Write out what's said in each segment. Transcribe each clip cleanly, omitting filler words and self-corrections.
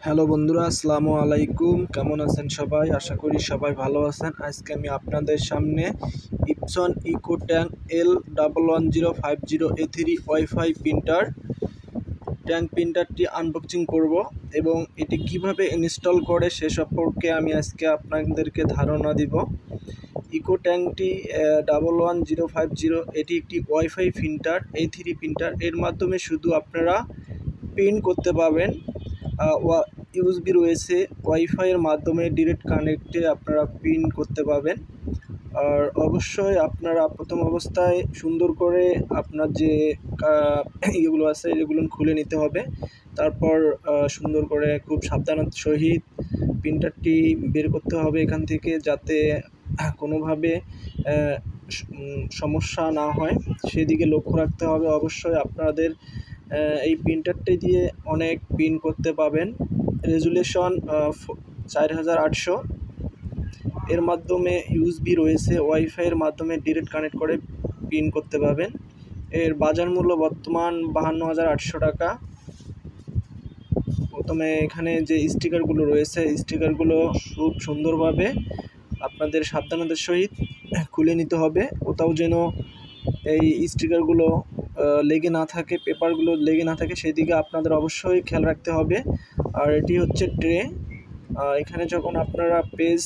Hello বন্ধুরা, আসসালামু আলাইকুম। কেমন আছেন সবাই? আশা করি সবাই ভালো আছেন। আজকে আমি আপনাদের সামনে ইপসন ইকোট্যাঙ্ক L11050 ওয়াইফাই প্রিন্টারটি আনবক্সিং করব এবং এটি কিভাবে ইনস্টল করে সে সম্পর্কে আমি আজকে আপনাদেরকে ধারণা দিব। ইকোট্যাঙ্কটি 11050 এটি একটি ওয়াইফাই প্রিন্টার, A3 প্রিন্টার। এর মাধ্যমে শুধু আপনারা প্রিন্ট করতে পারবেন। ইউএসবি রয়েছে, ওয়াইফাইয়ের মাধ্যমে ডিরেক্ট কানেক্টে আপনারা প্রিন্ট করতে পারবেন। আর অবশ্যই আপনারা প্রথম অবস্থায় সুন্দর করে আপনার যে এগুলো আছে এগুলো খুলে নিতে হবে। তারপর সুন্দর করে খুব সাবধানতার সহিত প্রিন্টারটি বের করতে হবে এখান থেকে, যাতে কোনোভাবে সমস্যা না হয় সেদিকে লক্ষ্য রাখতে হবে। অবশ্যই আপনাদের এই প্রিন্টারটি দিয়ে অনেক প্রিন্ট করতে পাবেন। রেজুলেশন 4800। এর মাধ্যমে ইউএসবি রয়েছে, ওয়াইফাইয়ের মাধ্যমে ডিরেক্ট কানেক্ট করে প্রিন্ট করতে পারবেন। এর বাজার মূল্য বর্তমান 52,800 টাকা। প্রথমে এখানে যে স্টিকারগুলো রয়েছে, স্টিকারগুলো খুব সুন্দরভাবে আপনাদের সাবধানতার সহিত খুলে নিতে হবে। কোথাও যেন এই স্টিকারগুলো লেগে না থাকে, পেপারগুলো লেগে না থাকে, সেদিকে আপনাদের অবশ্যই খেয়াল রাখতে হবে। আর এটি হচ্ছে ট্রে। এখানে যখন আপনারা পেজ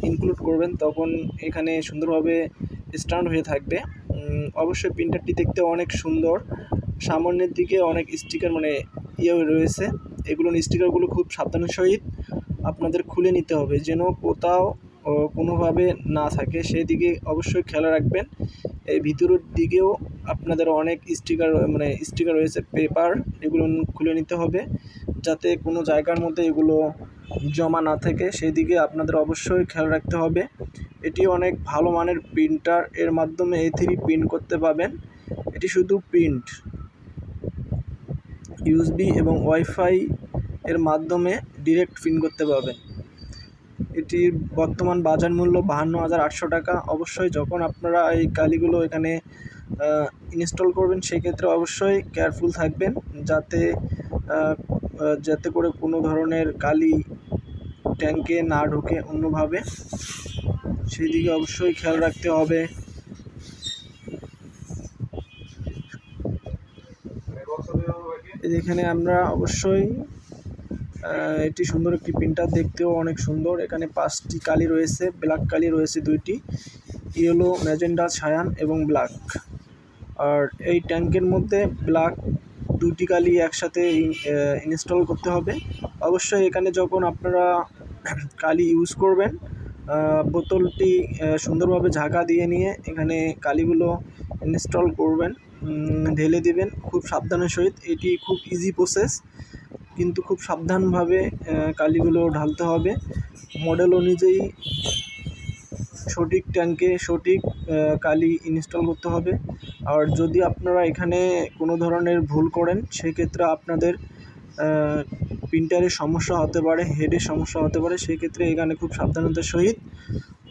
ইনক্লুড করবেন তখন এখানে সুন্দরভাবে স্ট্যান্ড হয়ে থাকবে। অবশ্যই প্রিন্টারটি দেখতে অনেক সুন্দর। সামনের দিকে অনেক স্টিকার রয়েছে। এগুলো স্টিকারগুলো খুব সাবধানের সহিত আপনাদের খুলে নিতে হবে, যেন কোথাও কোনোভাবে না থাকে, সেই দিকে অবশ্যই খেয়াল রাখবেন। এই ভিতরের দিকেও আপনাদের অনেক স্টিকার রয়েছে, পেপার, এগুলো খুলে নিতে হবে যাতে কোনো জায়গার মধ্যে এগুলো জমা না থাকে, সেই দিকে আপনাদের অবশ্যই খেয়াল রাখতে হবে। এটি অনেক ভালো মানের প্রিন্টার। এর মাধ্যমে A3 প্রিন্ট করতে পাবেন। এটি শুধু প্রিন্ট, ইউএসবি এবং ওয়াইফাই এর মাধ্যমে ডিরেক্ট প্রিন্ট করতে পারবেন। এটির বর্তমান বাজার মূল্য 52,800 টাকা। অবশ্যই যখন আপনারা এই কালিগুলো এখানে ইনস্টল করবেন সেক্ষেত্রে অবশ্যই কেয়ারফুল থাকবেন, যাতে করে কোনো ধরনের কালি ট্যাঙ্কে না ঢোকে অন্যভাবে, সেই দিকে অবশ্যই খেয়াল রাখতে হবে। এখানে আমরা অবশ্যই এটি সুন্দর একটি প্রিন্টার, দেখতেও অনেক সুন্দর। এখানে 5টি কালি রয়েছে, ব্ল্যাক কালি রয়েছে 2টি, ইয়েলো, ম্যাজেন্ডা, ছায়ান এবং ব্ল্যাক। আর এই ট্যাঙ্কের মধ্যে ব্ল্যাক 2টি কালি একসাথে ইনস্টল করতে হবে। অবশ্যই এখানে যখন আপনারা কালি ইউজ করবেন, বোতলটি সুন্দরভাবে ঢাকা দিয়ে নিয়ে এখানে কালিগুলো ইনস্টল করবেন, ঢেলে দিবেন খুব সাবধানের সহিত। এটি খুব ইজি প্রসেস, কিন্তু খুব সাবধানভাবে কালিগুলো ঢালতে হবে। মডেল অনুযায়ী সঠিক ট্যাঙ্কে সঠিক কালি ইনস্টল করতে হবে। আর যদি আপনারা এখানে কোনো ধরনের ভুল করেন সেক্ষেত্রে আপনাদের প্রিন্টারের সমস্যা হতে পারে, হেডের সমস্যা হতে পারে। সেক্ষেত্রে এখানে খুব সাবধানতার সহিত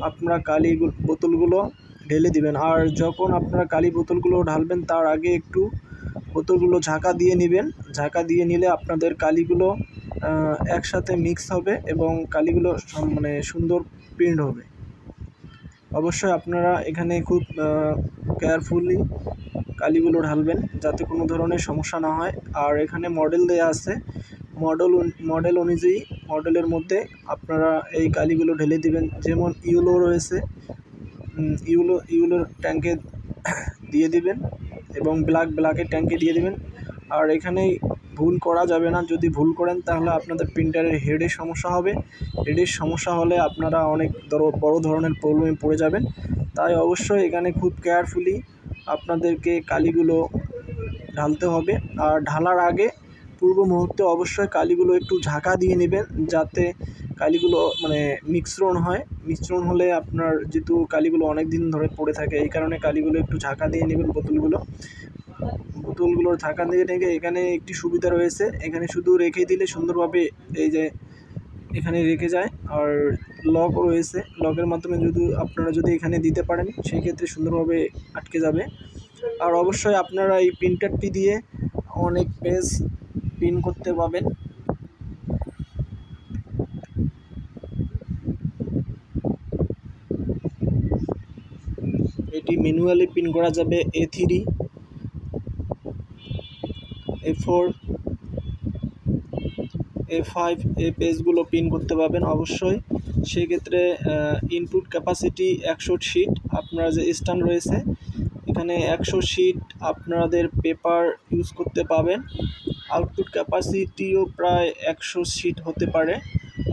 আপনারা কালি বোতলগুলো ঢেলে দিবেন। আর যখন আপনারা কালি বোতলগুলো ঢালবেন তার আগে একটু বোতলগুলো ঝাঁকা দিয়ে নেবেন। ঝাঁকা দিয়ে নিলে আপনাদের কালিগুলো একসাথে মিক্স হবে এবং কালিগুলো সুন্দর প্রিন্ট হবে। অবশ্যই আপনারা এখানে খুব কেয়ারফুলি কালিগুলো ঢালবেন যাতে কোনো ধরনের সমস্যা না হয়। আর এখানে মডেল দেয়া আছে, মডেল অনুযায়ী মডেলের মধ্যে আপনারা এই কালিগুলো ঢেলে দিবেন। যেমন ইউলো রয়েছে, ইউলোর ট্যাঙ্কে দিয়ে দিবেন এবং ব্ল্যাকের ট্যাঙ্কে দিয়ে দিবেন। আর এখানে ভুল করা যাবে না, যদি ভুল করেন তাহলে আপনাদের প্রিন্টারের হেডের সমস্যা হবে। হেডের সমস্যা হলে আপনারা অনেক বড় ধরনের প্রবলেমে পড়ে যাবেন। তাই অবশ্যই এখানে খুব কেয়ারফুলি আপনাদেরকে কালিগুলো ঢালতে হবে। আর ঢালার আগে পূর্ব মুহূর্তে অবশ্যই কালিগুলো একটু ঝাঁকা দিয়ে নেবেন, যাতে কালিগুলো মিশ্রণ হলে আপনার যেহেতু কালিগুলো অনেক দিন ধরে পড়ে থাকে, এই কারণে কালিগুলো একটু ঝাঁকা দিয়ে নেবেন। বোতলগুলোর ঝাঁকা দিয়ে রেখে এখানে একটি সুবিধা রয়েছে, এখানে শুধু রেখে দিলে সুন্দরভাবে এই যে এখানে রেখে যায়। আর লকও রয়েছে, লকের মাধ্যমে আপনারা যদি এখানে দিতে পারেন সেই ক্ষেত্রে সুন্দরভাবে আটকে যাবে। আর অবশ্যই আপনারা এই প্রিন্টারটি দিয়ে অনেক পেজ প্রিন্ট করতে পাবেন। এটি ম্যানুয়ালি প্রিন্ট করা যাবে A3, A4, A5 এই পেজগুলো প্রিন্ট করতে পারবেন অবশ্যই। সেক্ষেত্রে ইনপুট ক্যাপাসিটি 100 শিট, আপনার যে স্ট্যান্ড রয়েছে এখানে 100 শিট আপনাদের পেপার ইউজ করতে পাবেন। আউটপুট ক্যাপাসিটিও প্রায় 100 শিট হতে পারে।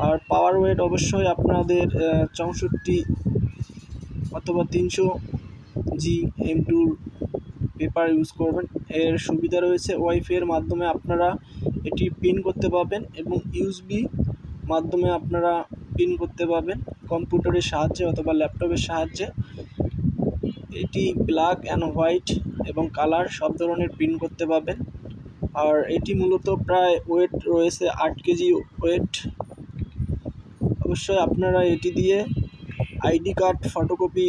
আর পাওয়ার ওয়েট অবশ্যই আপনাদের 64 অথবা 300 GM2 পেপার ইউজ করবেন। এর সুবিধা রয়েছে ওয়াইফাইয়ের মাধ্যমে আপনারা এটি প্রিন্ট করতে পারবেন এবং ইউএসবি মাধ্যমে আপনারা প্রিন্ট করতে পারবেন কম্পিউটারের সাহায্যে অথবা ল্যাপটপের সাহায্যে। এটি ব্ল্যাক অ্যান্ড হোয়াইট এবং কালার সব ধরনের প্রিন্ট করতে পারবেন। আর এটি মূলত প্রায় ওয়েট রয়েছে 8 কেজি ওয়েট। অবশ্যই আপনারা এটি দিয়ে ID card photocopy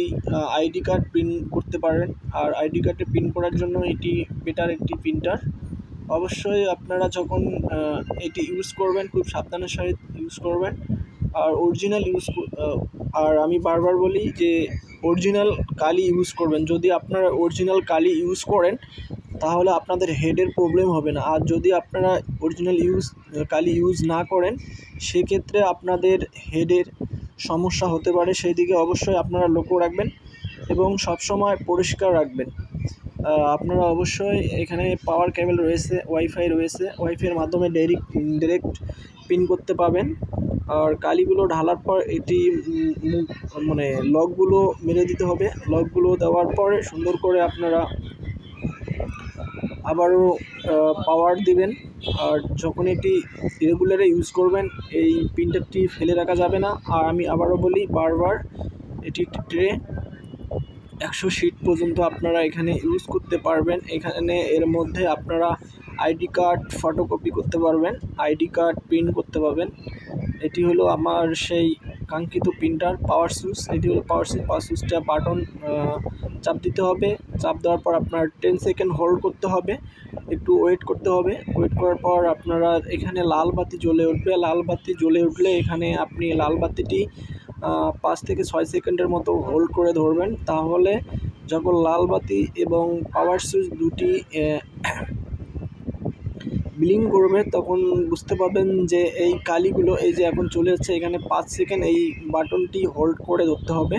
ID card print করতে পারেন। আর আইডি কার্ডে প্রিন্ট করার জন্য এটি বেটার একটি প্রিন্টার। অবশ্যই আপনারা যখন এটি ইউজ করবেন খুব সাবধানের সহিত ইউজ করবেন। আর অরিজিনাল আর আমি বারবার বলি যে অরিজিনাল কালি ইউজ করবেন। যদি আপনারা অরিজিনাল কালি ইউজ করেন তাহলে আপনাদের হেডের প্রবলেম হবে না। আর যদি আপনারা অরিজিনাল কালি ইউজ না করেন সেক্ষেত্রে আপনাদের হেডের সমস্যা হতে পারে। সেই দিকে অবশ্যই আপনারা লক্ষ্য রাখবেন এবং সবসময় পরিষ্কার রাখবেন। আপনারা অবশ্যই এখানে পাওয়ার কেবল রয়েছে, ওয়াইফাই রয়েছে, ওয়াইফাইয়ের মাধ্যমে ডাইরেক্ট প্রিন্ট করতে পাবেন। আর কালিগুলো ঢালার পর এটি মানে লকগুলো মেরে দিতে হবে। লকগুলো দেওয়ার পরে সুন্দর করে আপনারা আবারও পাওয়ার দিবেন। আর যখন এটি রেগুলারে ইউজ করবেন এই প্রিন্টারটি ফেলে রাখা যাবে না। আর আমি আবারও বলি বারবার, এটি একটি ট্রে 100 শিট পর্যন্ত আপনারা এখানে ইউজ করতে পারবেন। এখানে এর মধ্যে আপনারা আইডি কার্ড ফটোকপি করতে পারবেন, আইডি কার্ড প্রিন্ট করতে পারবেন। এটি হলো আমার সেই কাঙ্ক্ষিত প্রিন্টার পাওয়ার সুইচ। এটি হলো পাওয়ার সুইচটা বাটন চাপ দিতে হবে। চাপ দেওয়ার পর আপনার 10 সেকেন্ড হোল্ড করতে হবে, একটু ওয়েট করতে হবে। ওয়েট করার পর আপনারা এখানে লাল বাতি জ্বলে উঠবে। লাল বাতি জ্বলে উঠলে এখানে আপনি লাল বাতিটি 5 থেকে 6 সেকেন্ডের মতো হোল্ড করে ধরবেন। তাহলে যখন লাল বাতি এবং পাওয়ার সুইচ দুটি ব্লিং করবে তখন বুঝতে পারবেন যে এই কালিগুলো এই যে এখন চলে যাচ্ছে। এখানে 5 সেকেন্ড এই বাটনটি হোল্ড করে ধরতে হবে।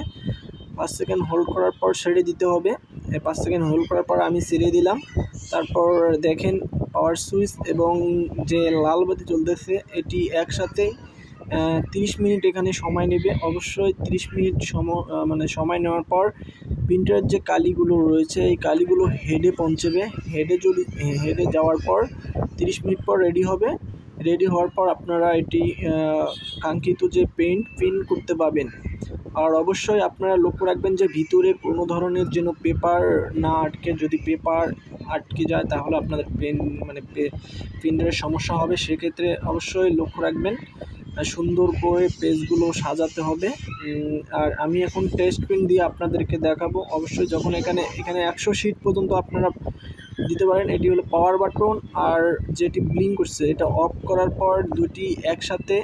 5 সেকেন্ড হোল্ড করার পর ছেড়ে দিতে হবে। 5 সেকেন্ড হোল্ড করার পর আমি ছেড়ে দিলাম। তারপর দেখেন পাওয়ার সুইচ এবং যে লাল বাতি জ্বলতেছে এটি একসাথে 30 মিনিট এখানে সময় নেবে। অবশ্যই 30 মিনিট সময় নেওয়ার পর প্রিন্টারের যে কালিগুলো রয়েছে এই কালিগুলো হেডে পৌঁছবে। হেডে যাওয়ার পর 30 মিনিট পর রেডি হবে। রেডি হওয়ার পর আপনারা এটি কাঙ্ক্ষিত যে প্রিন্ট করতে পারবেন। আর অবশ্যই আপনারা লক্ষ্য রাখবেন যে ভিতরে কোনো ধরনের যেন পেপার না আটকে। যদি পেপার আটকে যায় তাহলে আপনাদের প্রিন্টারের সমস্যা হবে। সেক্ষেত্রে অবশ্যই লক্ষ্য রাখবেন, সুন্দর করে পেজগুলো সাজাতে হবে। আর আমি এখন টেস্ট প্রিন্ট দিয়ে আপনাদেরকে দেখাবো। অবশ্যই যখন এখানে 100 শিট পর্যন্ত আপনারা দিতে পারেন। এটি হলো পাওয়ার বাটন। আর যেটি ব্লিং করছে এটা অফ করার পর দুটি একসাথে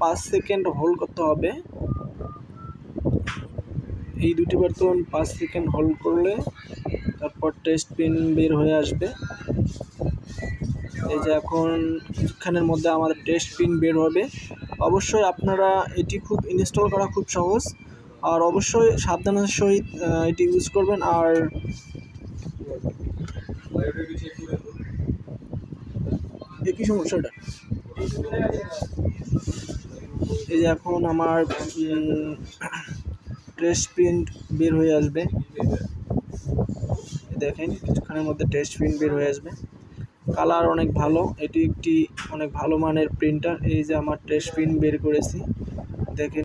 5 সেকেন্ড হোল্ড করতে হবে। এই দুটি বাটন 5 সেকেন্ড হোল্ড করলে তারপর টেস্ট প্রিন্ট বের হয়ে আসবে। এই যে এখন কিছুক্ষণের মধ্যে আমাদের টেস্ট প্রিন্ট বের হবে। অবশ্যই আপনারা এটি ইনস্টল করা খুব সহজ। আর অবশ্যই সাবধানের সহিত এটি ইউজ করবেন। আর একই সমস্যাটা এই যে এখন আমার টেস্ট প্রিন্ট বের হয়ে আসবে। দেখেন কিছুক্ষণের মধ্যে টেস্ট প্রিন্ট বের হয়ে আসবে। কালার অনেক ভালো, এটি একটি অনেক ভালো মানের প্রিন্টার। এই যে আমার টেস্ট প্রিন্ট বের করেছি দেখেন।